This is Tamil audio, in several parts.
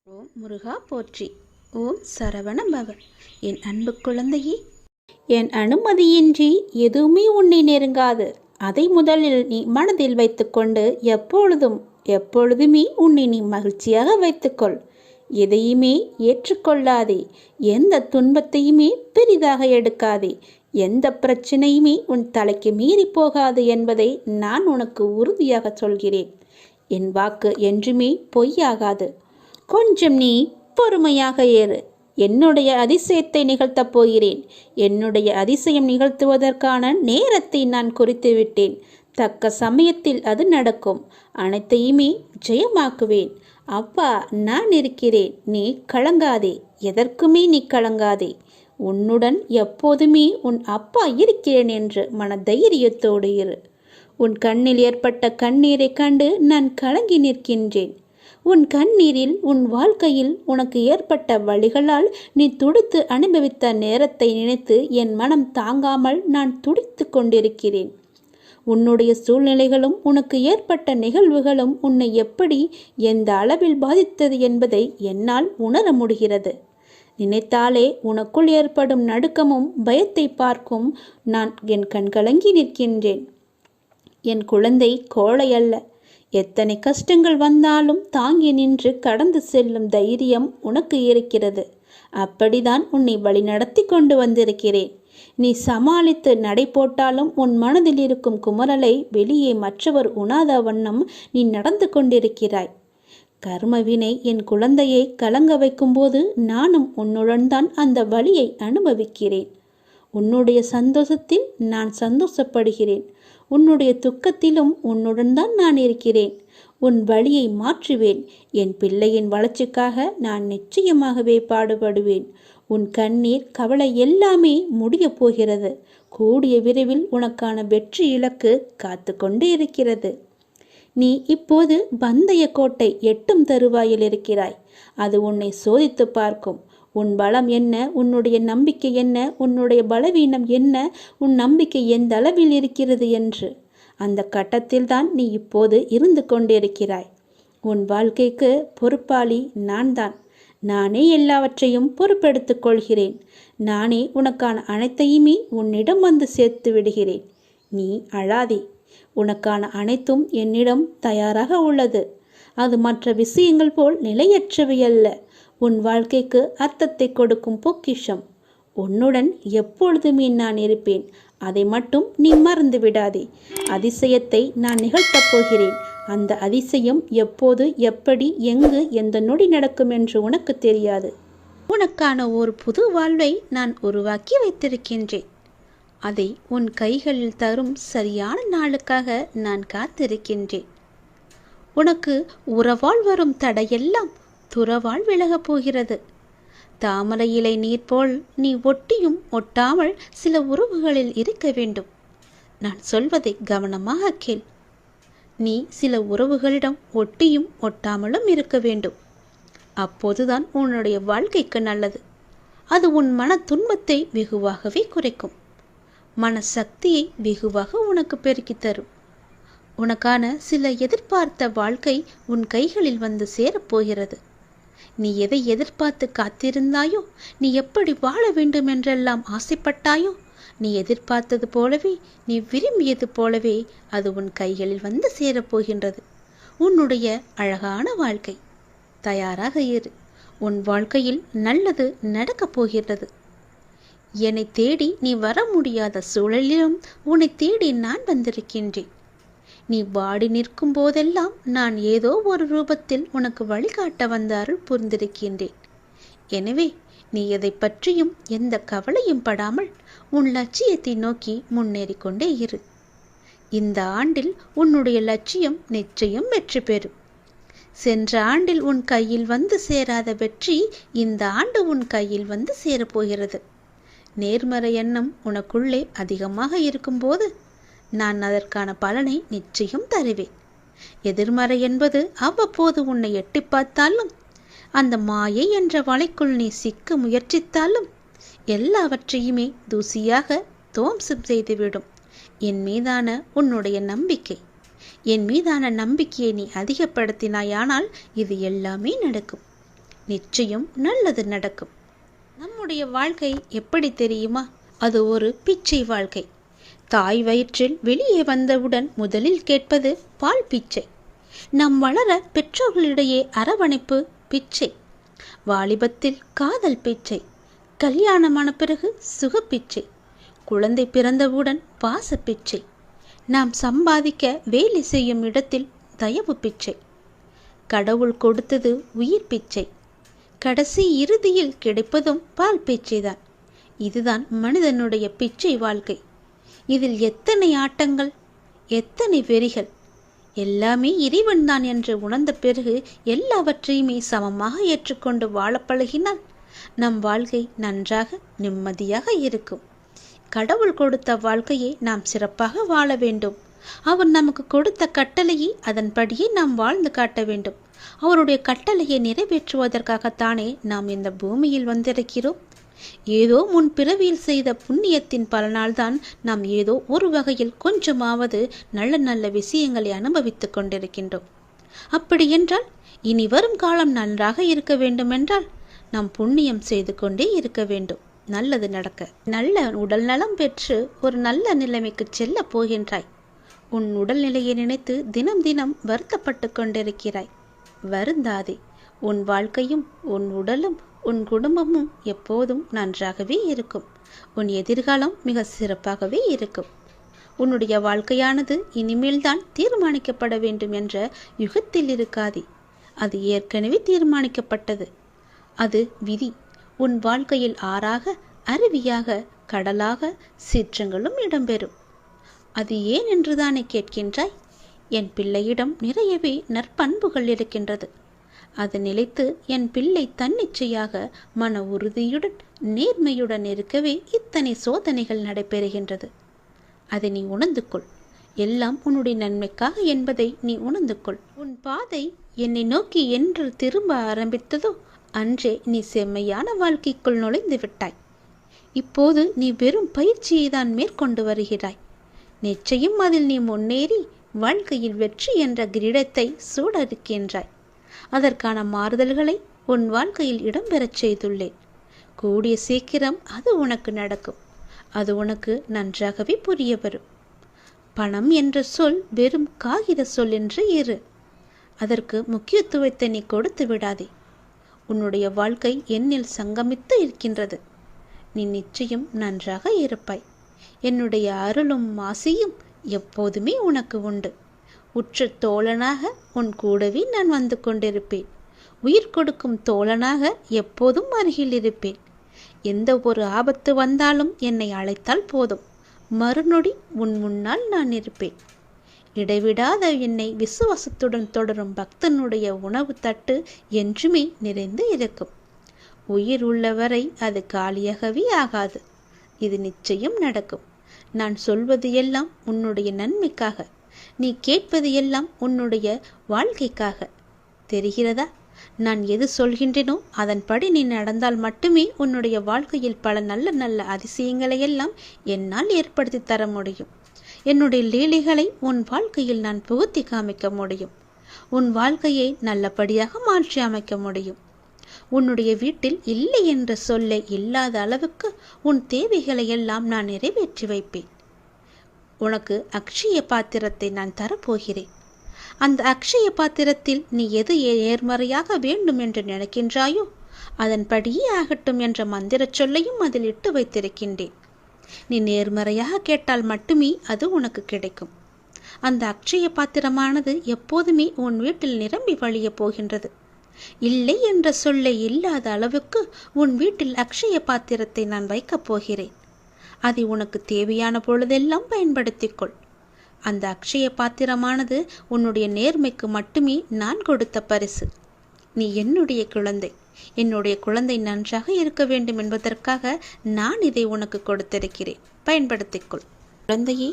ஓம் முருகா போற்றி. ஓம் சரவண பவ. என் அன்பு குழந்தையே, என் அனுமதியின்றி எதுவுமே உன்னை நெருங்காது. அதை முதலில் நீ மனதில் வைத்துக்கொண்டு எப்பொழுதுமே உன்னை நீ மகிழ்ச்சியாக வைத்துக்கொள். எதையுமே ஏற்றுக்கொள்ளாதே. எந்த துன்பத்தையுமே பெரிதாக எடுக்காதே. எந்த பிரச்சனையுமே உன் தலைக்கு மீறி போகாது என்பதை நான் உனக்கு உறுதியாக சொல்கிறேன். என் வாக்கு என்றுமே பொய்யாகாது. கொஞ்சம் நீ பொறுமையாக ஏறு. என்னுடைய அதிசயத்தை நிகழ்த்தப் போகிறேன். என்னுடைய அதிசயம் நிகழ்த்துவதற்கான நேரத்தை நான் குறித்து விட்டேன். தக்க சமயத்தில் அது நடக்கும். அனைத்தையுமே ஜெயமாக்குவேன். அப்பா நான் இருக்கிறேன். நீ கலங்காதே. எதற்குமே நீ கலங்காதே. உன்னுடன் எப்போதுமே உன் அப்பா இருக்கிறேன் என்று மன தைரியத்தோடு இரு. உன் கண்ணில் ஏற்பட்ட கண்ணீரை கண்டு நான் கலங்கி நிற்கின்றேன். உன் கண்ணீரில் உன் வாழ்க்கையில் உனக்கு ஏற்பட்ட வழிகளால் நீ துடித்து அனுபவித்த நேரத்தை நினைத்து என் மனம் தாங்காமல் நான் துடித்து கொண்டிருக்கிறேன். உன்னுடைய சூழ்நிலைகளும் உனக்கு ஏற்பட்ட நிகழ்வுகளும் உன்னை எப்படி எந்த அளவில் பாதித்தது என்பதை என்னால் உணர முடிகிறது. நினைத்தாலே உனக்குள் ஏற்படும் நடுக்கமும் பயத்தை பார்க்கும் நான் என் கண்கலங்கி நிற்கின்றேன். என் குழந்தை கோழை அல்ல. எத்தனை கஷ்டங்கள் வந்தாலும் தாங்கி நின்று கடந்து செல்லும் தைரியம் உனக்கு இருக்கிறது. அப்படிதான் உன்னை வழி நடத்தி கொண்டு வந்திருக்கிறேன். நீ சமாளித்து நடை போட்டாலும் உன் மனதில் இருக்கும் குமரலை வெளியே மற்றவர் உணாத வண்ணம் நீ நடந்து கொண்டிருக்கிறாய். கர்மவினை என் குழந்தையை கலங்க வைக்கும்போது நானும் உன்னுடன் தான் அந்த வலியை அனுபவிக்கிறேன். உன்னுடைய சந்தோஷத்தில் நான் சந்தோஷப்படுகிறேன். உன்னுடைய துக்கத்திலும் உன்னுடன் தான் நான் இருக்கிறேன். உன் வழியை மாற்றுவேன். என் பிள்ளையின் வளர்ச்சிக்காக நான் நிச்சயமாகவே பாடுபடுவேன். உன் கண்ணீர் கவலை எல்லாமே முடியப் போகிறது. கூடிய விரைவில் உனக்கான வெற்றி இலக்கு காத்து கொண்டு இருக்கிறது. நீ இப்போது பந்தய கோட்டை எட்டும் தருவாயில் இருக்கிறாய். அது உன்னை சோதித்து பார்க்கும். உன் பலம் என்ன, உன்னுடைய நம்பிக்கை என்ன, உன்னுடைய பலவீனம் என்ன, உன் நம்பிக்கை எந்த அளவில் இருக்கிறது என்று. அந்த கட்டத்தில் தான் நீ இப்போது இருந்து கொண்டிருக்கிறாய். உன் வாழ்க்கைக்கு பொறுப்பாளி நான் தான். நானே எல்லாவற்றையும் பொறுப்பெடுத்துக் கொள்கிறேன். நானே உனக்கான அனைத்தையுமே உன்னிடம் வந்து சேர்த்து விடுகிறேன். நீ அழாதே. உனக்கான அனைத்தும் என்னிடம் தயாராக உள்ளது. அது மற்ற விஷயங்கள் போல் நிலையற்றவை அல்ல. உன் வாழ்க்கைக்கு அர்த்தத்தை கொடுக்கும் பொக்கிஷம். உன்னுடன் எப்பொழுதுமே நான் இருப்பேன். அதை மட்டும் நீ மறந்து விடாதே. அதிசயத்தை நான் நிகழ்த்தப் போகிறேன். அந்த அதிசயம் எப்போது, எப்படி, எங்கு, எந்த நொடி நடக்கும் என்று உனக்கு தெரியாது. உனக்கான ஒரு புது வாழ்வை நான் உருவாக்கி வைத்திருக்கின்றேன். அதை உன் கைகளில் தரும் சரியான நாளுக்காக நான் காத்திருக்கின்றேன். உனக்கு உறவால் வரும் தடையெல்லாம் துறவால் விலகப் போகிறது. தாமரை இலை நீர் போல் நீ ஒட்டியும் ஒட்டாமல் சில உறவுகளில் இருக்க வேண்டும். நான் சொல்வதை கவனமாக கேள். நீ சில உறவுகளிடம் ஒட்டியும் ஒட்டாமலும் இருக்க வேண்டும். அப்போதுதான் உன்னுடைய வாழ்க்கைக்கு நல்லது. அது உன் மன துன்பத்தை வெகுவாகவே குறைக்கும். மனசக்தியை வெகுவாக உனக்கு பெருக்கி தரும். உனக்கான சில எதிர்பார்த்த வாழ்க்கை உன் கைகளில் வந்து சேரப்போகிறது. நீ எதை எதிர்பார்த்து காத்திருந்தாயோ, நீ எப்படி வாழ வேண்டும் என்றெல்லாம் ஆசைப்பட்டாயோ, நீ எதிர்பார்த்தது போலவே, நீ விரும்பியது போலவே அது உன் கைகளில் வந்து சேரப்போகின்றது. உன்னுடைய அழகான வாழ்க்கை. தயாராக இரு. உன் வாழ்க்கையில் நல்லது நடக்கப் போகிறது. என்னை தேடி நீ வர முடியாத சூழலிலும் உன்னை தேடி நான் வந்திருக்கின்றேன். நீ வாடி நிற்கும் போதெல்லாம் நான் ஏதோ ஒரு ரூபத்தில் உனக்கு வழிகாட்ட வந்த அருள் புரிந்திருக்கின்றேன். எனவே நீ எதை பற்றியும் எந்த கவலையும் படாமல் உன் லட்சியத்தை நோக்கி முன்னேறி கொண்டே இரு. இந்த ஆண்டில் உன்னுடைய லட்சியம் நிச்சயம் வெற்றி பெறும். சென்ற ஆண்டில் உன் கையில் வந்து சேராத வெற்றி இந்த ஆண்டு உன் கையில் வந்து சேரப்போகிறது. நேர்மறை எண்ணம் உனக்குள்ளே அதிகமாக இருக்கும்போது நான் அதற்கான பலனை நிச்சயம் தருவேன். எதிர்மறை என்பது அவ்வப்போது உன்னை எட்டி பார்த்தாலும், அந்த மாயை என்ற வலைக்குள் நீ சிக்க முயற்சித்தாலும் எல்லாவற்றையுமே தூசியாக துவம்சம் செய்துவிடும். என் மீதான உன்னுடைய நம்பிக்கை, என் மீதான நம்பிக்கையை நீ அதிகப்படுத்தினாயானால் இது எல்லாமே நடக்கும். நிச்சயம் நல்லது நடக்கும். நம்முடைய வாழ்க்கை எப்படி தெரியுமா? அது ஒரு பிச்சை வாழ்க்கை. தாய் வயிற்றில் வெளியே வந்தவுடன் முதலில் கேட்பது பால் பிச்சை. நாம் வளர பெற்றோர்களிடையே அரவணைப்பு பிச்சை. வாலிபத்தில் காதல் பிச்சை. கல்யாணமான பிறகு சுகப்பிச்சை. குழந்தை பிறந்தவுடன் பாச பிச்சை. நாம் சம்பாதிக்க வேலை செய்யும் இடத்தில் தயவு பிச்சை. கடவுள் கொடுத்தது உயிர் பிச்சை. கடைசி இறுதியில் கிடைப்பதும் பால் பிச்சைதான். இதுதான் மனிதனுடைய பிச்சை வாழ்க்கை. இதில் எத்தனை ஆட்டங்கள், எத்தனை வெறிகள்! எல்லாமே இறைவன்தான் என்று உணர்ந்த பிறகு எல்லாவற்றையுமே சமமாக ஏற்றுக்கொண்டு வாழ பழகினால் நம் வாழ்க்கை நன்றாக நிம்மதியாக இருக்கும். கடவுள் கொடுத்த வாழ்க்கையை நாம் சிறப்பாக வாழ வேண்டும். அவர் நமக்கு கொடுத்த கட்டளையை அதன்படியே நாம் வாழ்ந்து காட்ட வேண்டும். அவருடைய கட்டளையை நிறைவேற்றுவதற்காகத்தானே நாம் இந்த பூமியில் வந்திருக்கிறோம். ஏதோ முன் பிறவியில் செய்த புண்ணியத்தின் பலனால்தான் நாம் ஏதோ ஒரு வகையில் கொஞ்சமாவது நல்ல நல்ல விஷயங்களை அனுபவித்துக் கொண்டிருக்கின்றோம். அப்படியென்றால் இனி வரும் காலம் நன்றாக இருக்க வேண்டுமென்றால் நாம் புண்ணியம் செய்து கொண்டே இருக்க வேண்டும். நல்லது நடக்க. நல்ல உடல் நலம் பெற்று ஒரு நல்ல நிலைமைக்கு செல்ல போகின்றாய். உன் உடல்நிலையை நினைத்து தினம் தினம் வருத்தப்பட்டு கொண்டிருக்கிறாய். வருந்தாதே. உன் வாழ்க்கையும் உன் உடலும் உன் குடும்பமும் எப்போதும் நன்றாகவே இருக்கும். உன் எதிர்காலம் மிக சிறப்பாகவே இருக்கும். உன்னுடைய வாழ்க்கையானது இனிமேல்தான் தீர்மானிக்கப்பட வேண்டும் என்ற யுகத்தில் இருக்காதே. அது ஏற்கனவே தீர்மானிக்கப்பட்டது. அது விதி. உன் வாழ்க்கையில் ஆறாக, அருவியாக, கடலாக, சீற்றங்களும் இடம்பெறும். அது ஏன் என்றுதானே கேட்கின்றாய்? என் பிள்ளையிடம் நிறையவே நற்பண்புகள் இருக்கின்றது. அது நிலைத்து என் பிள்ளை தன்னிச்சையாக மன உறுதியுடன் நேர்மையுடன் இருக்கவே இத்தனை சோதனைகள் நடைபெறுகின்றது. அதை நீ உணர்ந்து கொள். எல்லாம் உன்னுடைய நன்மைக்காக என்பதை நீ உணர்ந்து கொள். உன் பாதை என்னை நோக்கி என்று திரும்ப ஆரம்பித்ததோ அன்றே நீ செம்மையான வாழ்க்கைக்குள் நுழைந்து விட்டாய். இப்போது நீ வெறும் பயிற்சியை தான் மேற்கொண்டு வருகிறாய். நிச்சயம் அதில் நீ முன்னேறி வாழ்க்கையில் வெற்றி என்ற கிரீடத்தை சூடறுக்கின்றாய். அதற்கான மாறுதல்களை உன் வாழ்க்கையில் இடம்பெறச் செய்துள்ளேன். கூடிய சீக்கிரம் அது உனக்கு நடக்கும். அது உனக்கு நன்றாகவே புரிய வரும். பணம் என்ற சொல் வெறும் காகித சொல் என்று இரு. அதற்கு முக்கியத்துவத்தை நீ கொடுத்து விடாதே. உன்னுடைய வாழ்க்கை என்னில் சங்கமித்து இருக்கின்றது. நீ நிச்சயம் நன்றாக இருப்பாய். என்னுடைய அருளும் ஆசியும் எப்போதுமே உனக்கு உண்டு. உற்ற தோழனாக உன் கூடவே நான் வந்து கொண்டிருப்பேன். உயிர் கொடுக்கும் தோழனாக எப்போதும் அருகில் இருப்பேன். எந்த ஒரு ஆபத்து வந்தாலும் என்னை அழைத்தால் போதும், மறுநொடி உன் முன்னால் நான் இருப்பேன். இடைவிடாத என்னை விசுவாசத்துடன் தொடரும் பக்தனுடைய உணவு தட்டு என்றுமே நிறைந்து இருக்கும். உயிர் உள்ளவரை அது காலியாகவே ஆகாது. இது நிச்சயம் நடக்கும். நான் சொல்வது எல்லாம் உன்னுடைய நன்மைக்காக. நீ கேட்பது எல்லாம் உன்னுடைய வாழ்க்கைக்காக. தெரிகிறதா? நான் எது சொல்கின்றேனோ அதன்படி நீ நடந்தால் மட்டுமே உன்னுடைய வாழ்க்கையில் பல நல்ல நல்ல அதிசயங்களை எல்லாம் என்னால் ஏற்படுத்தி தர முடியும். என்னுடைய லீலைகளை உன் வாழ்க்கையில் நான் புகுத்தி காமிக்க முடியும். உன் வாழ்க்கையை நல்லபடியாக மாற்றி அமைக்க முடியும். உன்னுடைய வீட்டில் இல்லை என்ற சொல்லை இல்லாத அளவுக்கு உன் தேவைகளை எல்லாம் நான் நிறைவேற்றி வைப்பேன். உனக்கு அக்ஷய பாத்திரத்தை நான் தரப்போகிறேன். அந்த அக்ஷய பாத்திரத்தில் நீ எது நேர்மறையாக வேண்டும் என்று நினைக்கின்றாயோ அதன்படியே ஆகட்டும் என்ற மந்திர சொல்லையும் அதில் இட்டு வைத்திருக்கின்றேன். நீ நேர்மறையாக கேட்டால் மட்டுமே அது உனக்கு கிடைக்கும். அந்த அக்ஷய பாத்திரமானது எப்போதுமே உன் வீட்டில் நிரம்பி வழிய போகின்றது. இல்லை என்ற சொல்லை இல்லாத அளவுக்கு உன் வீட்டில் அக்ஷய பாத்திரத்தை நான் வைக்கப் போகிறேன். அதை உனக்கு தேவையான பொழுதெல்லாம் பயன்படுத்திக்கொள். அந்த அக்ஷய பாத்திரமானது உன்னுடைய நேர்மைக்கு மட்டுமே நான் கொடுத்த பரிசு. நீ என்னுடைய குழந்தை. என்னுடைய குழந்தை நன்றாக இருக்க வேண்டும் என்பதற்காக நான் இதை உனக்கு கொடுத்திருக்கிறேன். பயன்படுத்திக்கொள். குழந்தையே,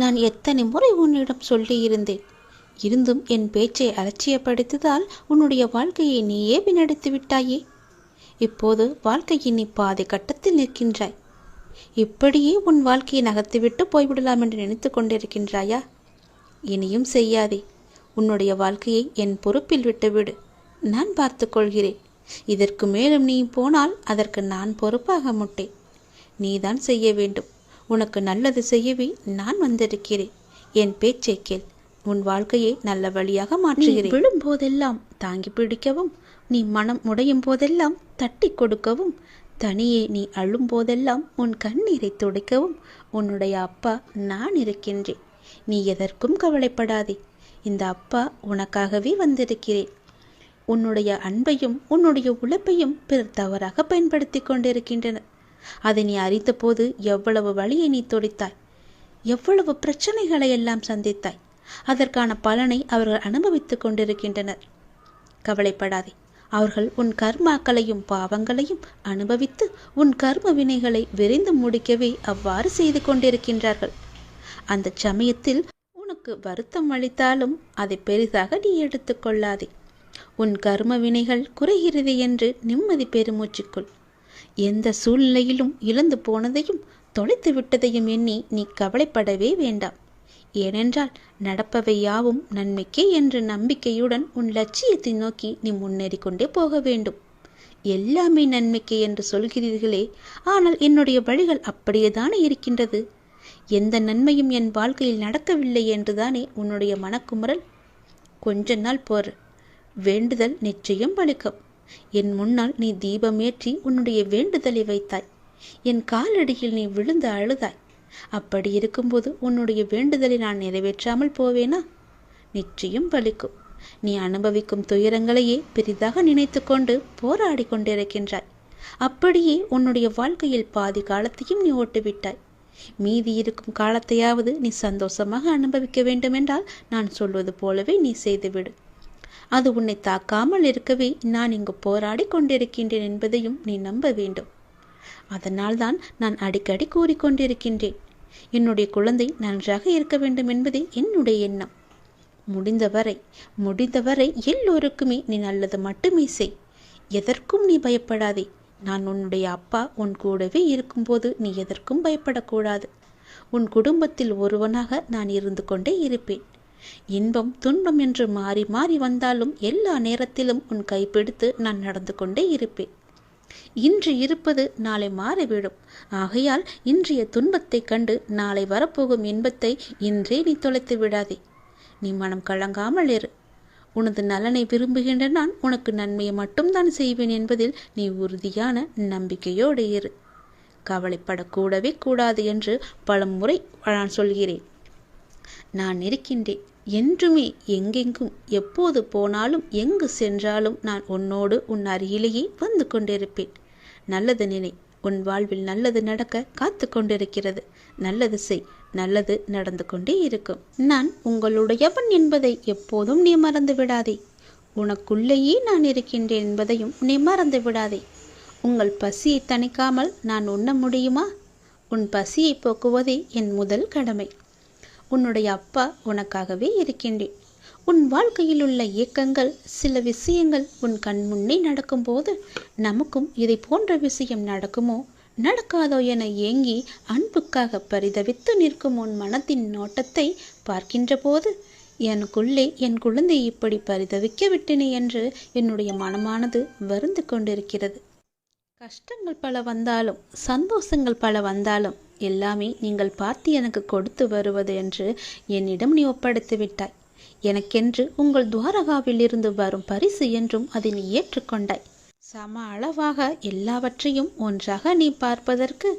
நான் எத்தனை முறை உன்னிடம் சொல்லியிருந்தேன். இருந்தும் என் பேச்சை அலட்சியப்படுத்ததால் உன்னுடைய வாழ்க்கையை நீயே வீணடித்து விட்டாயே. இப்போது வாழ்க்கையின் நீ பாதி கட்டத்தில் நிற்கின்றாய். இப்படியே உன் வாழ்க்கையை நகர்த்திவிட்டு போய்விடலாம் என்று நினைத்து கொண்டிருக்கின்றாயா? இனியும் செய்யாதே. உன்னுடைய வாழ்க்கையை என் பொறுப்பில் விட்டுவிடு. நான் பார்த்து கொள்கிறேன். இதற்கு மேலும் நீ போனால் அதற்கு நான் பொறுப்பாக மாட்டேன். நீதான் செய்ய வேண்டும். உனக்கு நல்லது செய்யவே நான் வந்திருக்கிறேன். என் பேச்சை கேள். உன் வாழ்க்கையை நல்ல வழியாக மாற்றுகிறேன். விழும் போதெல்லாம் தாங்கி பிடிக்கவும், நீ மனம் உடையும் போதெல்லாம் தட்டி கொடுக்கவும், தனியே நீ அழும் போதெல்லாம் உன் கண்ணீரை துடைக்கவும் உன்னுடைய அப்பா நான் இருக்கின்றேன். நீ எதற்கும் கவலைப்படாதே. இந்த அப்பா உனக்காகவே வந்திருக்கிறேன். உன்னுடைய அன்பையும் உன்னுடைய உழைப்பையும் பிறர் தவறாக பயன்படுத்தி கொண்டிருக்கின்றனர். அதை நீ அறிந்த போது எவ்வளவு வழியை நீ துடைத்தாய், எவ்வளவு பிரச்சனைகளை எல்லாம் சந்தித்தாய். அதற்கான பலனை அவர்கள் அனுபவித்துக் கொண்டிருக்கின்றனர். கவலைப்படாதே. அவர்கள் உன் கர்மாக்களையும் பாவங்களையும் அனுபவித்து உன் கர்ம வினைகளை விரைந்து முடிக்கவே அவ்வாறு செய்து கொண்டிருக்கின்றார்கள். அந்த சமயத்தில் உனக்கு வருத்தம் அளித்தாலும் அதை பெரிதாக நீ எடுத்துக்கொள்ளாதே. உன் கர்ம வினைகள் குறைகிறது என்று நிம்மதி பெருமூச்சுக்குள். எந்த சூழ்நிலையிலும் இழந்து போனதையும் தொலைத்து விட்டதையும் எண்ணி நீ கவலைப்படவே வேண்டாம். ஏனென்றால் நடப்பவை யாவும் நன்மைக்கே என்ற நம்பிக்கையுடன் உன் லட்சியத்தை நோக்கி நீ முன்னேறி கொண்டே போக வேண்டும். எல்லாமே நன்மைக்கே என்று சொல்கிறீர்களே, ஆனால் என்னுடைய வழிகள் அப்படியேதானே இருக்கின்றது. எந்த நன்மையும் என் வாழ்க்கையில் நடக்கவில்லை என்றுதானே உன்னுடைய மனக்குமுறல். கொஞ்ச நாள் போற வேண்டுதல் நிச்சயம் பலிக்கும். என் முன்னால் நீ தீபமேற்றி உன்னுடைய வேண்டுதலை வைத்தாய். என் காலடியில் நீ விழுந்து அழுதாய். அப்படி இருக்கும்போது உன்னுடைய வேண்டுதலை நான் நிறைவேற்றாமல் போவேனா? நிச்சயம் பலிக்கும். நீ அனுபவிக்கும் துயரங்களையே பெரிதாக நினைத்து கொண்டு போராடி கொண்டிருக்கின்றாய். அப்படியே உன்னுடைய வாழ்க்கையில் பாதி காலத்தையும் நீ ஓட்டுவிட்டாய். மீதி இருக்கும் காலத்தையாவது நீ சந்தோஷமாக அனுபவிக்க வேண்டுமென்றால் நான் சொல்வது போலவே நீ செய்துவிடு. அது உன்னை தாக்காமல் இருக்கவே நான் இங்கு போராடி கொண்டிருக்கின்றேன் என்பதையும் நீ நம்ப வேண்டும். அதனால்தான் நான் அடிக்கடி கூறிக்கொண்டிருக்கின்றேன், என்னுடைய குழந்தை நன்றாக இருக்க வேண்டும் என்பதே என்னுடைய எண்ணம். முடிந்தவரை எல்லோருக்குமே நீ நல்லது மட்டுமே செய். எதற்கும் நீ பயப்படாதே. நான் உன்னுடைய அப்பா உன் கூடவே இருக்கும்போது நீ எதற்கும் பயப்படக்கூடாது. உன் குடும்பத்தில் ஒருவனாக நான் இருந்து கொண்டே இருப்பேன். இன்பம் துன்பம் என்று மாறி மாறி வந்தாலும் எல்லா நேரத்திலும் உன் கைப்பிடித்து நான் நடந்து கொண்டே இருப்பேன். இன்று இருப்பது நாளை மாறிவிடும். ஆகையால் இன்றைய துன்பத்தை கண்டு நாளை வரப்போகும் இன்பத்தை இன்றே நீ தொலைத்து விடாதே. நீ மனம் கலங்காமல் இரு. உனது நலனை விரும்புகின்ற நான் உனக்கு நன்மையை மட்டும்தான் செய்வேன் என்பதில் நீ உறுதியான நம்பிக்கையோடு இரு. கவலைப்படக்கூடவே கூடாது என்று பல முறை நான் சொல்கிறேன். நான் இருக்கின்றேன். என்றுமே எங்கெங்கும் எப்போது போனாலும் எங்கு சென்றாலும் நான் உன்னோடு உன் அருகிலேயே வந்து கொண்டிருப்பேன். நல்லது நினை. உன் வாழ்வில் நல்லது நடக்க காத்து கொண்டிருக்கிறது. நல்லது செய். நல்லது நடந்து கொண்டே இருக்கும். நான் உங்களுடையவன் என்பதை எப்போதும் நீ மறந்து விடாதே. உனக்குள்ளேயே நான் இருக்கின்றேன் என்பதையும் நீ மறந்து விடாதே. உங்கள் பசியை தணிக்காமல் நான் உண்ண முடியுமா? உன் பசியை போக்குவதே என் முதல் கடமை. உன்னுடைய அப்பா உனக்காகவே இருக்கின்றேன். உன் வாழ்க்கையில் உள்ள இயக்கங்கள், சில விஷயங்கள் உன் கண் முன்னே நடக்கும்போது நமக்கும் இதை போன்ற விஷயம் நடக்குமோ நடக்காதோ என ஏங்கி அன்புக்காக பரிதவித்து நிற்கும் உன் மனத்தின் நோட்டத்தை பார்க்கின்ற போது எனக்குள்ளே என் குழந்தை இப்படி பரிதவிக்க விட்டேனே என்று என்னுடைய மனமானது வருந்து கொண்டிருக்கிறது. கஷ்டங்கள் பல வந்தாலும் சந்தோஷங்கள் பல வந்தாலும் எல்லாமே நீங்கள் பார்த்து எனக்கு கொடுத்து வருவது என்று என்னிடம் நீ ஒப்படைத்து விட்டாய். எனக்கென்று உங்கள் துவாரகாவில் இருந்து வரும் பரிசு என்றும் அதை நீ ஏற்றுக்கொண்டாய். சம அளவாக எல்லாவற்றையும் ஒன்றாக நீ பார்ப்பதற்கு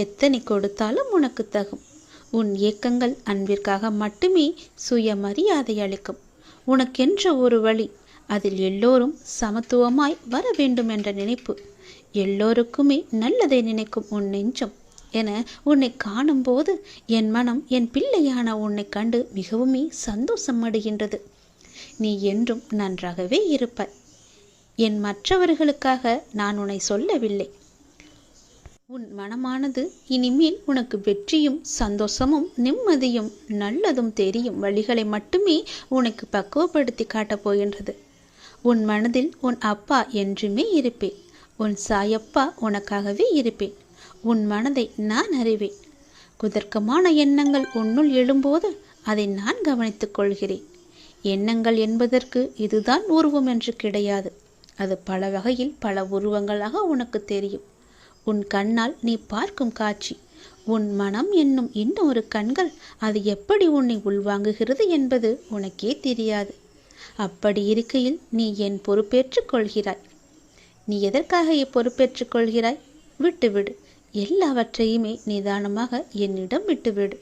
எத்தனை கொடுத்தாலும் உனக்கு தகும். உன் இயக்கங்கள் அன்பிற்காக மட்டுமே சுயமரியாதை அளிக்கும். உனக்கென்ற ஒரு வழி, அதில் எல்லோரும் சமத்துவமாய் வர வேண்டும் என்ற நினைப்பு, எல்லோருக்குமே நல்லதை நினைக்கும் உன் நெஞ்சம் என உன்னை காணும்போது என் மனம் என் பிள்ளையான உன்னை கண்டு மிகவுமே சந்தோஷம் அடைகின்றது. நீ என்றும் நன்றாகவே இருப்பாய். என் மற்றவர்களுக்காக நான் உன்னை சொல்லவில்லை. உன் மனமானது இனிமேல் உனக்கு வெற்றியும் சந்தோஷமும் நிம்மதியும் நல்லதும் தெரியும் வழிகளை மட்டுமே உனக்கு பக்குவப்படுத்தி காட்டப் போகின்றது. உன் மனதில் உன் அப்பா என்றுமே இருப்பேன். உன் சாயப்பா உனக்காகவே இருப்பேன். உன் மனதை நான் அறிவேன். குதர்க்கமான எண்ணங்கள் உன்னுள் எழும்போது அதை நான் கவனித்துக் கொள்கிறேன். எண்ணங்கள் என்பதற்கு இதுதான் உருவம் என்று கிடையாது. அது பல வகையில் பல உருவங்களாக உனக்கு தெரியும். உன் கண்ணால் நீ பார்க்கும் காட்சி, உன் மனம் என்னும் இன்னொரு கண்கள் அது எப்படி உன்னை உள்வாங்குகிறது என்பது உனக்கே தெரியாது. அப்படி இருக்கையில் நீ என் பொறுப்பேற்றுக் கொள்கிறாய். நீ எதற்காக பொறுப்பேற்றுக் கொள்கிறாய்? விட்டுவிடு. எல்லாவற்றையுமே நிதானமாக என்னிடம் விட்டுவிடு.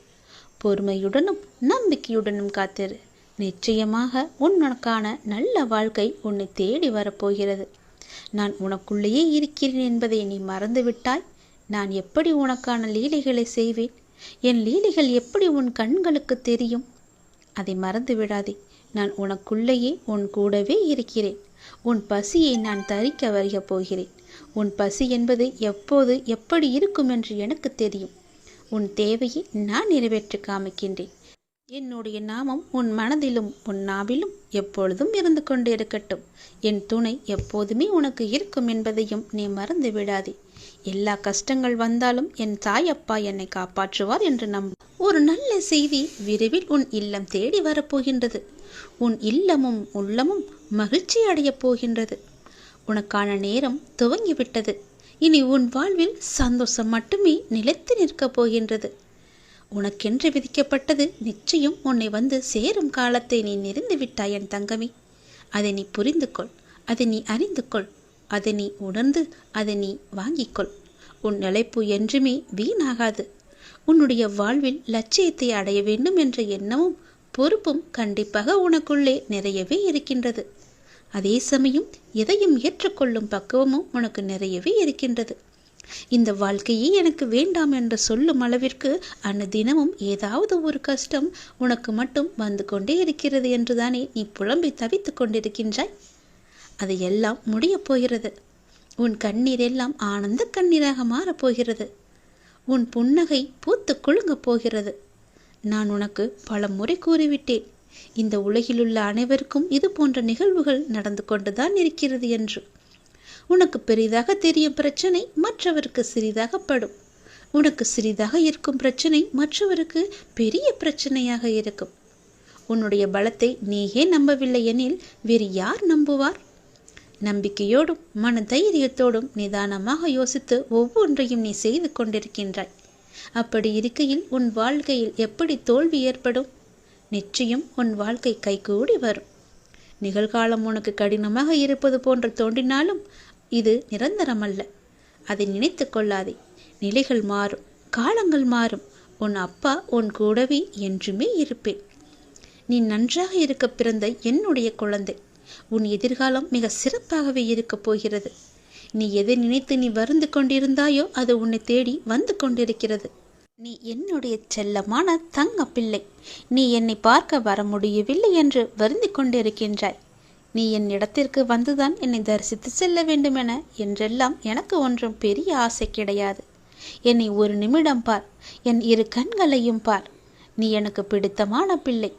பொறுமையுடனும் நம்பிக்கையுடனும் காத்திரு. நிச்சயமாக உனக்கான நல்ல வாழ்க்கை உன்னை தேடி வரப்போகிறது. நான் உனக்குள்ளேயே இருக்கிறேன் என்பதை நீ மறந்துவிட்டாய். நான் எப்படி உனக்கான லீலைகளை செய்வேன்? என் லீலைகள் எப்படி உன் கண்களுக்கு தெரியும்? அதை மறந்து விடாதே. நான் உனக்குள்ளேயே உன் கூடவே இருக்கிறேன். உன் பசியை நான் தரிக்க வருகப் போகிறேன். உன் பசி என்பது எப்போது எப்படி இருக்கும் என்று எனக்கு தெரியும். உன் தேவையை நான் நிறைவேற்றி காமிக்கின்றேன். என்னுடைய நாமம் உன் மனதிலும் உன் நாவிலும் எப்பொழுதும் இருந்து கொண்டு இருக்கட்டும். என் துணை எப்போதுமே உனக்கு இருக்கும் என்பதையும் நீ மறந்து விடாதே. எல்லா கஷ்டங்கள் வந்தாலும் என் தாயப்பா என்னை காப்பாற்றுவார் என்று நம்பு. ஒரு நல்ல செய்தி விரைவில் உன் இல்லம் தேடி வரப்போகின்றது. உன் இல்லமும் உள்ளமும் மகிழ்ச்சி அடையப் போகின்றது. உனக்கான நேரம் துவங்கிவிட்டது. இனி உன் வாழ்வில் சந்தோஷம் மட்டுமே நிலைத்து நிற்கப் போகின்றது. உனக்கென்று விதிக்கப்பட்டது நிச்சயம் உன்னை வந்து சேரும் காலத்தை நீ நெறிந்து விட்டாய் என் தங்கமே. அதை நீ புரிந்து கொள். அதை நீ அறிந்து கொள். அதை நீ உணர்ந்து அதை நீ வாங்கிக்கொள். உன் நிலைப்பு என்றுமே வீணாகாது. உன்னுடைய வாழ்வில் லட்சியத்தை அடைய வேண்டும் என்ற எண்ணமும் பொறுப்பும் கண்டிப்பாக உனக்குள்ளே நிறையவே இருக்கின்றது. அதே சமயம் எதையும் ஏற்றுக்கொள்ளும் பக்குவமும் உனக்கு நிறையவே இருக்கின்றது. இந்த வாழ்க்கையே எனக்கு வேண்டாம் என்று சொல்லும் அளவிற்கு அனுதினமும் ஏதாவது ஒரு கஷ்டம் உனக்கு மட்டும் வந்து கொண்டே இருக்கிறது என்றுதானே நீ புலம்பி தவித்து கொண்டிருக்கின்றாய். அது எல்லாம் முடியப் போகிறது. உன் கண்ணீர் எல்லாம் ஆனந்த கண்ணீராக மாறப்போகிறது. உன் புன்னகை பூத்து குலுங்கப் போகிறது. நான் உனக்கு பல முறை கூறிவிட்டேன், இந்த உலகிலுள்ள அனைவருக்கும் இது போன்ற நிகழ்வுகள் நடந்து கொண்டுதான் இருக்கிறது என்று. உனக்கு பெரிதாக தெரியும் பிரச்சனை மற்றவருக்கு சிறிதாகப்படும். உனக்கு சிறிதாக இருக்கும் பிரச்சனை மற்றவருக்கு பெரிய பிரச்சனையாக இருக்கும். உன்னுடைய பலத்தை நீயே நம்பவில்லை எனில் வேறு யார் நம்புவார்? நம்பிக்கையோடும் மன தைரியத்தோடும் நிதானமாக யோசித்து ஒவ்வொன்றையும் நீ செய்து கொண்டிருக்கின்றாய். அப்படி இருக்கையில் உன் வாழ்க்கையில் எப்படி தோல்வி ஏற்படும்? நிச்சயம் உன் வாழ்க்கை கைகூடி வரும். நிகழ்காலம் உனக்கு கடினமாக இருப்பது போன்று தோன்றினாலும் இது நிரந்தரமல்ல. அதை நினைத்து கொள்ளாதே. நிலைகள் மாறும், காலங்கள் மாறும். உன் அப்பா உன் கூடவே என்றுமே இருப்பேன். நீ நன்றாக இருக்க பிறந்த என்னுடைய குழந்தை. உன் எதிர்காலம் மிக சிறப்பாகவே இருக்கப் போகிறது. நீ எதை நினைத்து நீ வருந்து கொண்டிருந்தாயோ அது உன்னை தேடி வந்து கொண்டிருக்கிறது. நீ என்னுடைய செல்லமான தங்க பிள்ளை. நீ என்னை பார்க்க வர முடியவில்லை என்று வருந்தி கொண்டிருக்கின்றாய். நீ என் இடத்திற்கு வந்துதான் என்னை தரிசித்து செல்ல வேண்டுமென என்றெல்லாம் எனக்கு ஒன்றும் பெரிய ஆசை கிடையாது. என்னை ஒரு நிமிடம் பார். என் இரு கண்களையும் பார். நீ எனக்கு பிடித்தமான பிள்ளை.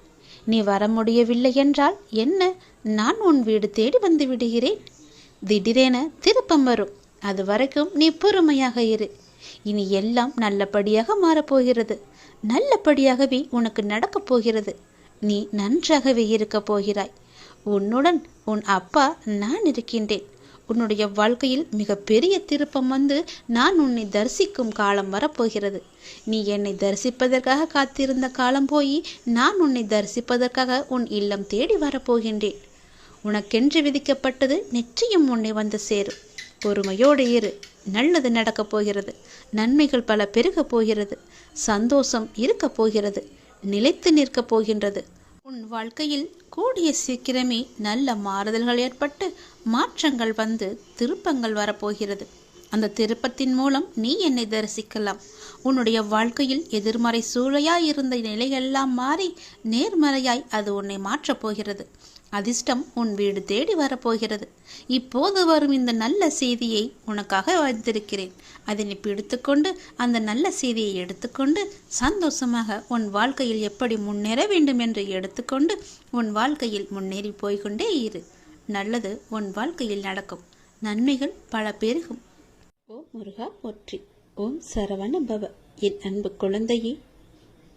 நீ வர முடியவில்லை என்றால் என்ன, நான் உன் வீடு தேடி வந்து விடுகிறேன். திடீரென திருப்பம் வரும். அது வரைக்கும் நீ பொறுமையாக இரு. இனி எல்லாம் நல்லபடியாக மாறப்போகிறது. நல்லபடியாகவே உனக்கு நடக்கப் போகிறது. நீ நன்றாகவே இருக்கப் போகிறாய். உன்னுடன் உன் அப்பா நான் இருக்கின்றேன். உன்னுடைய வாழ்க்கையில் மிக பெரிய திருப்பம் வந்து நான் உன்னை தரிசிக்கும் காலம் வரப்போகிறது. நீ என்னை தரிசிப்பதற்காக காத்திருந்த காலம் போய் நான் உன்னை தரிசிப்பதற்காக உன் இல்லம் தேடி வரப்போகின்றேன். உனக்கென்று விதிக்கப்பட்டது நிச்சயம் உன்னை வந்து சேரும். பொறுமையோடு இரு. நல்லது நடக்கப் போகிறது. நன்மைகள் பல பெருகப் போகிறது. சந்தோஷம் இருக்கப் போகிறது. நிலைத்து நிற்கப் போகின்றது. உன் வாழ்க்கையில் கூடிய சீக்கிரமே நல்ல மாறுதல்கள் ஏற்பட்டு மாற்றங்கள் வந்து திருப்பங்கள் வரப்போகிறது. அந்த திருப்பத்தின் மூலம் நீ என்னை தரிசிக்கலாம். உன்னுடைய வாழ்க்கையில் எதிர்மறை சூழலாய் இருந்த நிலையெல்லாம் மாறி நேர்மறையாய் அது உன்னை மாற்றப் போகிறது. அதிர்ஷ்டம் உன் வீடு தேடி வரப்போகிறது. இப்போது வரும் இந்த நல்ல செய்தியை உனக்காக வைத்திருக்கிறேன். அதை நீ பிடித்துக்கொண்டு அந்த நல்ல செய்தியை எடுத்துக்கொண்டு சந்தோஷமாக உன் வாழ்க்கையில் எப்படி முன்னேற வேண்டும் என்று எடுத்துக்கொண்டு உன் வாழ்க்கையில் முன்னேறி போய்கொண்டே இரு. நல்லது உன் வாழ்க்கையில் நடக்கும். நன்மைகள் பல பெருகும். ஓம் முருகா போற்றி. ஓம் சரவண பவ. என் அன்பு குழந்தையே,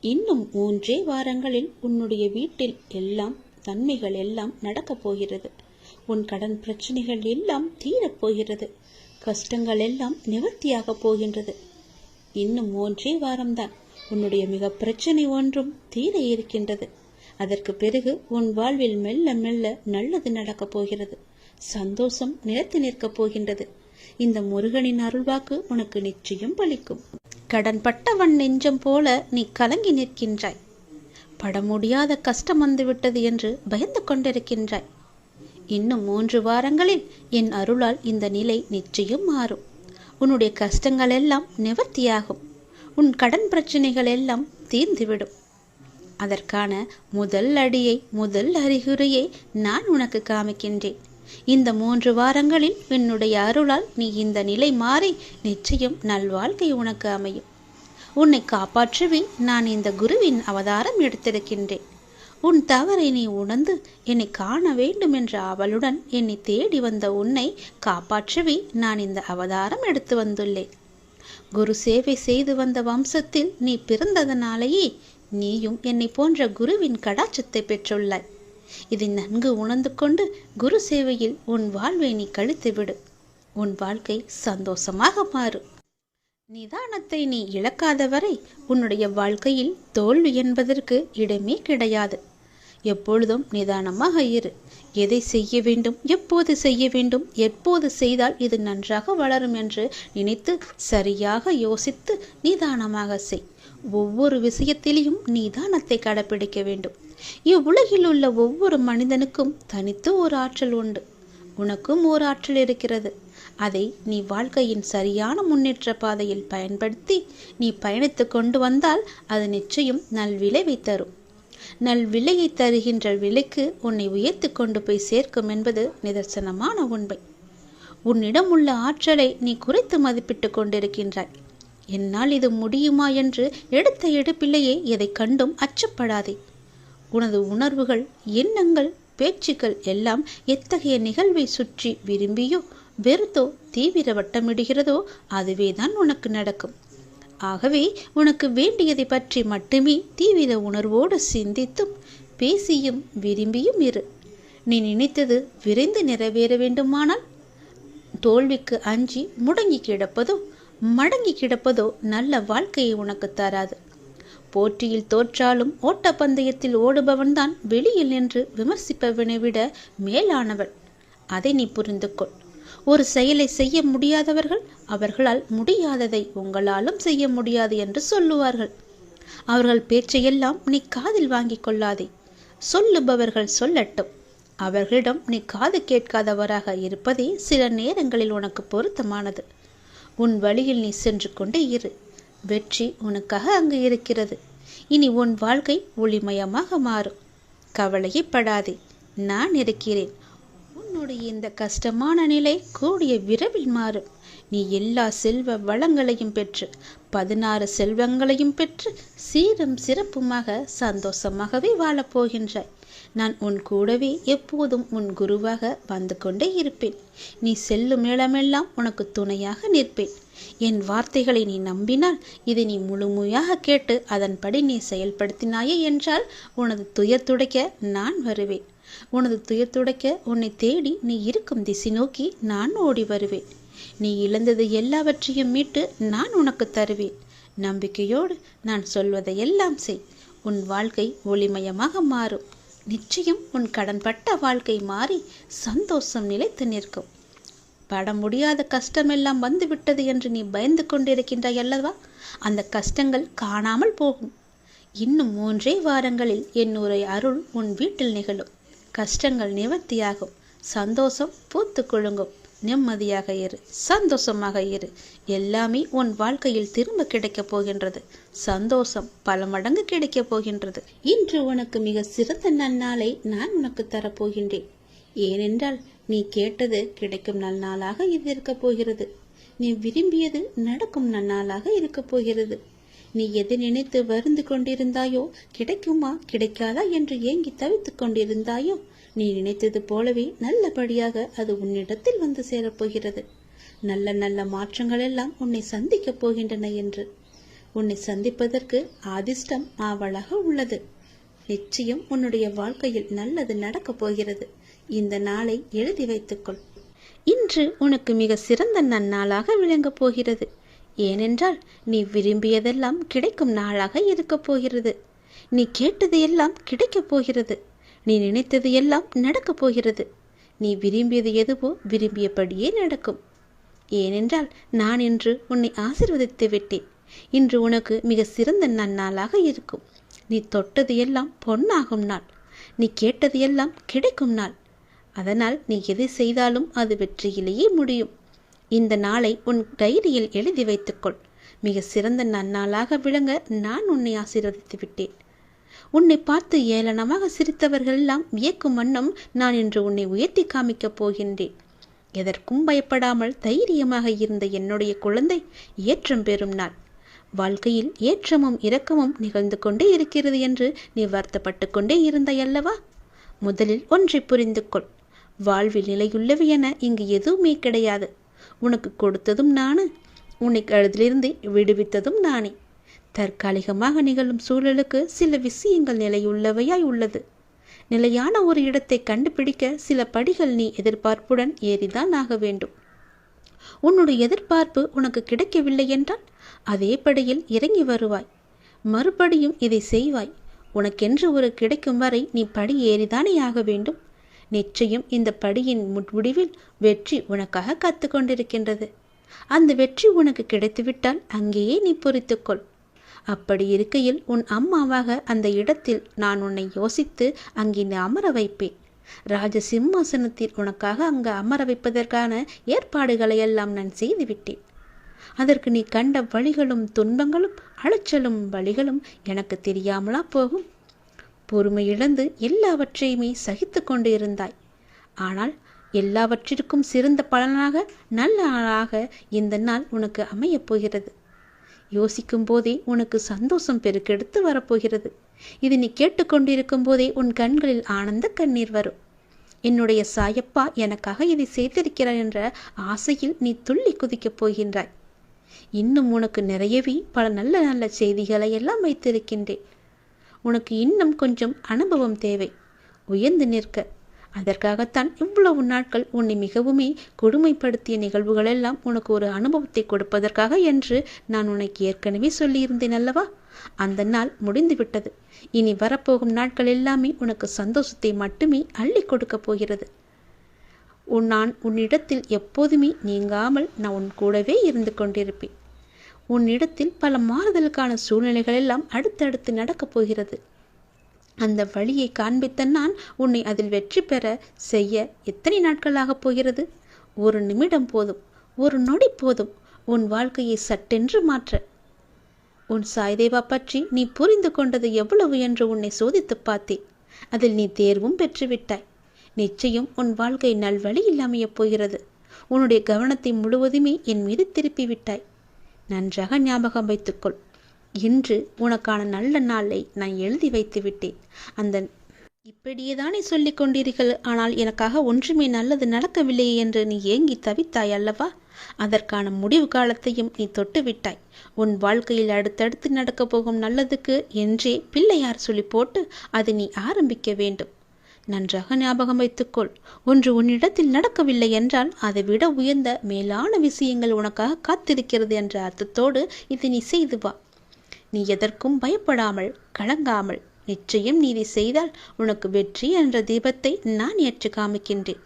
இன்னும் 3 வாரங்களில் உன்னுடைய வீட்டில் எல்லாம் நன்மைகள் எல்லாம் நடக்கப் போகிறது. உன் கடன் பிரச்சனைகள் எல்லாம் தீரப்போகிறது. கஷ்டங்கள் எல்லாம் நிவர்த்தியாக போகின்றது. இன்னும் 3 வாரம்தான். உன்னுடைய மிக பிரச்சனை ஒன்றும் தீர இருக்கின்றது. அதற்கு பிறகு உன் வாழ்வில் மெல்ல மெல்ல நல்லது நடக்கப் போகிறது. சந்தோஷம் நிலைத்து நிற்கப் போகின்றது. இந்த முருகனின் அருள்வாக்கு உனக்கு நிச்சயம் பலிக்கும். கடன்பட்டவன் நெஞ்சம் போல நீ கலங்கி நிற்கின்றாய். பட முடியாத கஷ்டம் வந்துவிட்டது என்று பயந்து கொண்டிருக்கின்றாய். இன்னும் 3 வாரங்களில் என் அருளால் இந்த நிலை நிச்சயம் மாறும். உன்னுடைய கஷ்டங்கள் எல்லாம் நிவர்த்தியாகும். உன் கடன் பிரச்சனைகள் எல்லாம் தீர்ந்துவிடும். அதற்கான முதல் அடியை, முதல் அறிகுறியை நான் உனக்கு காமிக்கின்றேன். இந்த 3 வாரங்களில் என்னுடைய அருளால் நீ இந்த நிலை மாறி நிச்சயம் நல்வாழ்க்கை உனக்கு அமையும். உன்னை காப்பாற்றவே நான் இந்த குருவின் அவதாரம் எடுத்திருக்கின்றேன். உன் தவறை நீ உணர்ந்து என்னை காண வேண்டும் என்ற ஆவலுடன் என்னை தேடி வந்த உன்னை காப்பாற்றவே நான் இந்த அவதாரம் எடுத்து வந்துள்ளேன். குரு சேவை செய்து வந்த வம்சத்தில் நீ பிறந்ததனாலேயே நீயும் என்னை போன்ற குருவின் கடாட்சத்தை பெற்றுள்ளாய். இதை நன்கு உணர்ந்து கொண்டு குரு சேவையில் உன் வாழ்வை நீ கழித்துவிடு. உன் வாழ்க்கை சந்தோஷமாக மாறும். நிதானத்தை நீ இழக்காத வரை உன்னுடைய வாழ்க்கையில் தோல்வி என்பதற்கு இடமே கிடையாது. எப்பொழுதும் நிதானமாக இரு. எதை செய்ய வேண்டும், எப்போது செய்ய வேண்டும், எப்போது செய்தால் இது நன்றாக வளரும் என்று நினைத்து சரியாக யோசித்து நிதானமாக செய். ஒவ்வொரு விஷயத்திலையும் நிதானத்தை கடைபிடிக்க வேண்டும். இவ்வுலகில் உள்ள ஒவ்வொரு மனிதனுக்கும் தனித்து ஒரு ஆற்றல் உண்டு. உனக்கும் ஒரு ஆற்றல் இருக்கிறது. அதை நீ வாழ்க்கையின் சரியான முன்னேற்ற பாதையில் பயன்படுத்தி நீ பயணித்து கொண்டு வந்தால் அது நிச்சயம் நல்விளைவை தரும். நல்விளையை தருகின்ற விலைக்கு உன்னை உயர்த்தி கொண்டு போய் சேர்க்கும் என்பது நிதர்சனமான உண்மை. உன்னிடம் உள்ள ஆற்றலை நீ குறைத்து மதிப்பிட்டு கொண்டிருக்கின்றாய். என்னால் இது முடியுமா என்று எடுத்த எடுப்பிலேயே எதை கண்டும் அச்சப்படாதே. உனது உணர்வுகள், எண்ணங்கள், பேச்சுக்கள் எல்லாம் எத்தகைய நிகழ்வை சுற்றி விரும்பியோ வெறுத்தோ தீவிர வட்டமிடுகிறதோ அதுவேதான் உனக்கு நடக்கும். ஆகவே உனக்கு வேண்டியதை பற்றி மட்டுமே தீவிர உணர்வோடு சிந்தித்தும் பேசியும் விரும்பியும் இரு. நீ நினைத்தது விரைந்து நிறைவேற வேண்டுமானால் தோல்விக்கு அஞ்சி முடங்கி கிடப்பதோ மடங்கி கிடப்பதோ நல்ல வாழ்க்கையை உனக்கு தராது. போட்டியில் தோற்றாலும் ஓட்டப்பந்தயத்தில் ஓடுபவன்தான் வெளியில் நின்று விமர்சிப்பவனை விட மேலானவன். அதை நீ புரிந்து கொள். ஒரு செயலை செய்ய முடியாதவர்கள் அவர்களால் முடியாததை உங்களாலும் செய்ய முடியாது என்று சொல்லுவார்கள். அவர்கள் பேச்சையெல்லாம் நீ காதில் வாங்கிக் கொள்ளாதே. சொல்லுபவர்கள் சொல்லட்டும். அவர்களிடம் நீ காது கேட்காதவராக இருப்பதே சில நேரங்களில் உனக்கு பொருத்தமானது. உன் வழியில் நீ சென்று கொண்டே இரு. வெற்றி உனக்காக அங்கு இருக்கிறது. இனி உன் வாழ்க்கை ஒளிமயமாக மாறும். கவலையே படாதே, நான் இருக்கிறேன். உன்னுடைய இந்த கஷ்டமான நிலை கூடிய விரைவில் மாறும். நீ எல்லா செல்வ வளங்களையும் பெற்று 16 செல்வங்களையும் பெற்று சீரும் சிறப்புமாக சந்தோஷமாகவே வாழப்போகின்றாய். நான் உன் கூடவே எப்போதும் உன் குருவாக வந்து கொண்டே இருப்பேன். நீ செல்லும் இடமெல்லாம் உனக்கு துணையாக நிற்பேன். என் வார்த்தைகளை நீ நம்பினால், இதை நீ முழுமையாக கேட்டு அதன்படி நீ செயல்படுத்தினாயே என்றால் உனது துயர் துடைக்க நான் வருவேன். உனது துயர் துடைக்க உன்னை தேடி நீ இருக்கும் திசை நோக்கி நான் ஓடி வருவேன். நீ இழந்தது எல்லாவற்றையும் மீட்டு நான் உனக்கு தருவேன். நம்பிக்கையோடு நான் சொல்வதை எல்லாம் செய். உன் வாழ்க்கை ஒளிமயமாக மாறும். நிச்சயம் உன் கடன்பட்ட வாழ்க்கை மாறி சந்தோஷம் நிலைத்து நிற்கும். பட முடியாத கஷ்டமெல்லாம் வந்துவிட்டது என்று நீ பயந்து கொண்டிருக்கின்றாய் அல்லவா? அந்த கஷ்டங்கள் காணாமல் போகும். இன்னும் 3 வாரங்களில் என்னுடைய அருள் உன் வீட்டில் நிகழும். கஷ்டங்கள் நிவர்த்தியாகும். சந்தோஷம் பூத்து குலுங்கும். நிம்மதியாக இரு, சந்தோஷமாக இரு. எல்லாமே உன் வாழ்க்கையில் திரும்ப கிடைக்கப் போகின்றது. சந்தோஷம் பல மடங்கு கிடைக்கப் போகின்றது. இன்று உனக்கு மிக சிறந்த நன்னாளை நான் உனக்கு தரப்போகின்றேன். ஏனென்றால் நீ கேட்டது கிடைக்கும் நன்னாளாக இது இருக்கப் போகிறது. நீ விரும்பியது நடக்கும் நன்னாளாக இருக்கப் போகிறது. நீ எதை நினைத்து வருந்து கொண்டிருந்தாயோ, கிடைக்குமா கிடைக்காதா என்று ஏங்கி தவித்துக் கொண்டிருந்தாயோ, நீ நினைத்தது போலவே நல்லபடியாக அது உன்னிடத்தில் வந்து சேரப்போகிறது. நல்ல நல்ல மாற்றங்கள் எல்லாம் உன்னை சந்திக்கப் போகின்றன என்று. உன்னை சந்திப்பதற்கு அதிர்ஷ்டம் ஆவலாக உள்ளது. நிச்சயம் உன்னுடைய வாழ்க்கையில் நல்லது நடக்கப் போகிறது. இந்த நாளை எழுதி வைத்துக்கொள். இன்று உனக்கு மிக சிறந்த நன்னாளாக விளங்கப் போகிறது. ஏனென்றால் நீ விரும்பியதெல்லாம் கிடைக்கும் நாளாக இருக்கப் போகிறது. நீ கேட்டது எல்லாம் கிடைக்கப் போகிறது. நீ நினைத்தது எல்லாம் நடக்கப் போகிறது. நீ விரும்பியது எதுவோ விரும்பியபடியே நடக்கும். ஏனென்றால் நான் இன்று உன்னை ஆசீர்வதித்து விட்டேன். இன்று உனக்கு மிக சிறந்த நன்னாளாக இருக்கும். நீ தொட்டது எல்லாம் பொன்னாகும் நாள். நீ கேட்டது எல்லாம் கிடைக்கும் நாள். அதனால் நீ எதை செய்தாலும் அது வெற்றியிலேயே முடியும். இந்த நாளை உன் டைரியில் எழுதி வைத்துக்கொள். மிக சிறந்த நன்னாளாக விளங்க நான் உன்னை ஆசீர்வதித்து விட்டேன். உன்னை பார்த்து ஏளனமாக சிரித்தவர்கள் எல்லாம் வியக்கும் வண்ணம் நான் இன்று உன்னை உயர்த்தி காமிக்கப் போகின்றேன். எதற்கும் பயப்படாமல் தைரியமாக இருந்த என்னுடைய குழந்தை ஏற்றம் பெறும் நாள். வாழ்க்கையில் ஏற்றமும் இரக்கமும் நிகழ்ந்து கொண்டே இருக்கிறது என்று நீ வருத்தப்பட்டு கொண்டே இருந்தாயல்லவா? முதலில் ஒன்றை புரிந்து கொள். வாழ்வில் நிலையுள்ளவை என இங்கு எதுவுமே கிடையாது. உனக்கு கொடுத்ததும் நானு, உன்னை அதிலிருந்து விடுவித்ததும் நானே. தற்காலிகமாக நிகழும் சூழலுக்கு சில விஷயங்கள் நிலையுள்ளவையாய் உள்ளது. நிலையான ஒரு இடத்தை கண்டுபிடிக்க சில படிகள் நீ எதிர்பார்ப்புடன் ஏறிதான் ஆக வேண்டும். உன்னுடைய எதிர்பார்ப்பு உனக்கு கிடைக்கவில்லை என்றால் அதே படியில் இறங்கி வருவாய். மறுபடியும் இதை செய்வாய். உனக்கென்று ஒரு கிடைக்கும் வரை நீ படி ஏறிதானே ஆக வேண்டும். நிச்சயம் இந்த படியின் முடிவில் வெற்றி உனக்காக காத்து கொண்டிருக்கின்றது. அந்த வெற்றி உனக்கு கிடைத்துவிட்டால் அங்கேயே நீ பொறுத்துக்கொள். அப்படி இருக்கையில் உன் அம்மாவாக அந்த இடத்தில் நான் உன்னை யோசித்து அங்கே அமர வைப்பேன். ராஜ சிம்மாசனத்தில் உனக்காக அங்கு அமர வைப்பதற்கான ஏற்பாடுகளை எல்லாம் நான் செய்துவிட்டேன். அதற்கு நீ கண்ட வழிகளும் துன்பங்களும் அலைச்சலும் வழிகளும் எனக்கு தெரியாமலா போகும்? பொறுமை இழந்து எல்லாவற்றையுமே சகித்து கொண்டு இருந்தாய். ஆனால் எல்லாவற்றிற்கும் சிறந்த பலனாக நல்ல நாளாக இந்த நாள் உனக்கு அமையப் போகிறது. யோசிக்கும் போதே உனக்கு சந்தோஷம் பெருக்கெடுத்து வரப்போகிறது. இது நீ கேட்டுக்கொண்டிருக்கும் போதே உன் கண்களில் ஆனந்த கண்ணீர் வரும். என்னுடைய சாயப்பா எனக்காக இதை செய்திருக்கிறார் என்ற ஆசையில் நீ துள்ளி குதிக்கப் போகின்றாய். இன்னும் உனக்கு நிறையவே பல நல்ல நல்ல செய்திகளை எல்லாம் வைத்திருக்கின்றேன். உனக்கு இன்னும் கொஞ்சம் அனுபவம் தேவை. உயர்ந்து நிற்க. அதற்காகத்தான் இவ்வளவு நாட்கள் உன்னை மிகவுமே கொடுமைப்படுத்திய நிகழ்வுகள் எல்லாம் உனக்கு ஒரு அனுபவத்தை கொடுப்பதற்காக என்று நான் உனக்கு ஏற்கனவே சொல்லியிருந்தேன் அல்லவா? அந்த நாள் முடிந்து விட்டது. இனி வரப்போகும் நாட்கள் எல்லாமே உனக்கு சந்தோஷத்தை மட்டுமே அள்ளி கொடுக்க போகிறது. நான் உன்னிடத்தில் எப்போதுமே நீங்காமல் நான் உன் கூடவே இருந்து கொண்டிருப்பேன். உன்னிடத்தில் பல மாறுதலுக்கான சூழ்நிலைகள் எல்லாம் அடுத்தடுத்து நடக்கப் போகிறது. அந்த வழியை காண்பித்த நான் உன்னை அதில் வெற்றி பெற செய்ய எத்தனை நாட்களாகப் போகிறது? ஒரு நிமிடம் போதும், ஒரு நொடி போதும் உன் வாழ்க்கையை சட்டென்று மாற்ற. உன் சாய்தேவா பற்றி நீ புரிந்து கொண்டது எவ்வளவு என்று உன்னை சோதித்து பார்த்தேன். அதில் நீ தேர்வும் பெற்றுவிட்டாய். நிச்சயம் உன் வாழ்க்கை நல்வழியில் அமையப் போகிறது. உன்னுடைய கவனத்தை முழுவதுமே என் மீது திருப்பி விட்டாய். நன்றாக ஞாபகம் வைத்துக்கொள். இன்று உனக்கான நல்ல நாளை நான் எழுதி வைத்து விட்டேன். அந்த இப்படியே தானே சொல்லிக் கொண்டீர்கள், ஆனால் எனக்காக ஒன்றுமே நல்லது நடக்கவில்லையே என்று நீ ஏங்கி தவித்தாய் அல்லவா? அதற்கான முடிவு காலத்தையும் நீ தொட்டு விட்டாய். உன் வாழ்க்கையில் அடுத்தடுத்து நடக்கப் போகும் நல்லதுக்கு என்றே பிள்ளையார் சொல்லி போட்டு அதை நீ ஆரம்பிக்க வேண்டும். நன்றாக ஞாபகம் வைத்துக்கொள். ஒன்று உன்னிடத்தில் நடக்கவில்லை என்றால் அதை விட உயர்ந்த மேலான விஷயங்கள் உனக்காக காத்திருக்கிறது என்ற அர்த்தத்தோடு இதை நீ செய்து வா. நீ எதற்கும் பயப்படாமல் கலங்காமல் நிச்சயம் நீதி செய்தால் உனக்கு வெற்றி என்ற தீபத்தை நான் ஏற்று காமிக்கின்றேன்.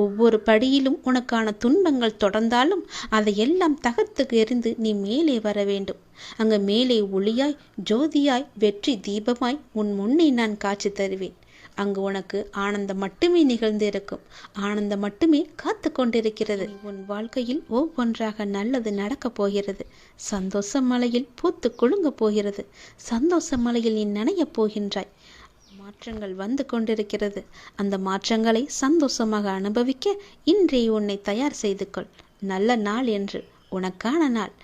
ஒவ்வொரு படியிலும் உனக்கான துன்பங்கள் தொடர்ந்தாலும் அதையெல்லாம் தகர்த்து எறிந்து நீ மேலே வர வேண்டும். அங்கு மேலே ஒளியாய் ஜோதியாய் வெற்றி தீபமாய் உன் முன்னே நான் காட்சி தருவேன். அங்கு உனக்கு ஆனந்தம் மட்டுமே நிகழ்ந்திருக்கும். ஆனந்தம் மட்டுமே காத்து கொண்டிருக்கிறது. உன் வாழ்க்கையில் ஒவ்வொன்றாக நல்லது நடக்கப் போகிறது. சந்தோஷ மலையில் பூத்து குலுங்க போகிறது. சந்தோஷ மலையில் நீ நனையப் போகின்றாய். மாற்றங்கள் வந்து கொண்டிருக்கிறது. அந்த மாற்றங்களை சந்தோஷமாக அனுபவிக்க இன்றே உன்னை தயார் செய்து கொள். நல்ல நாள் என்று, உனக்கான நாள்.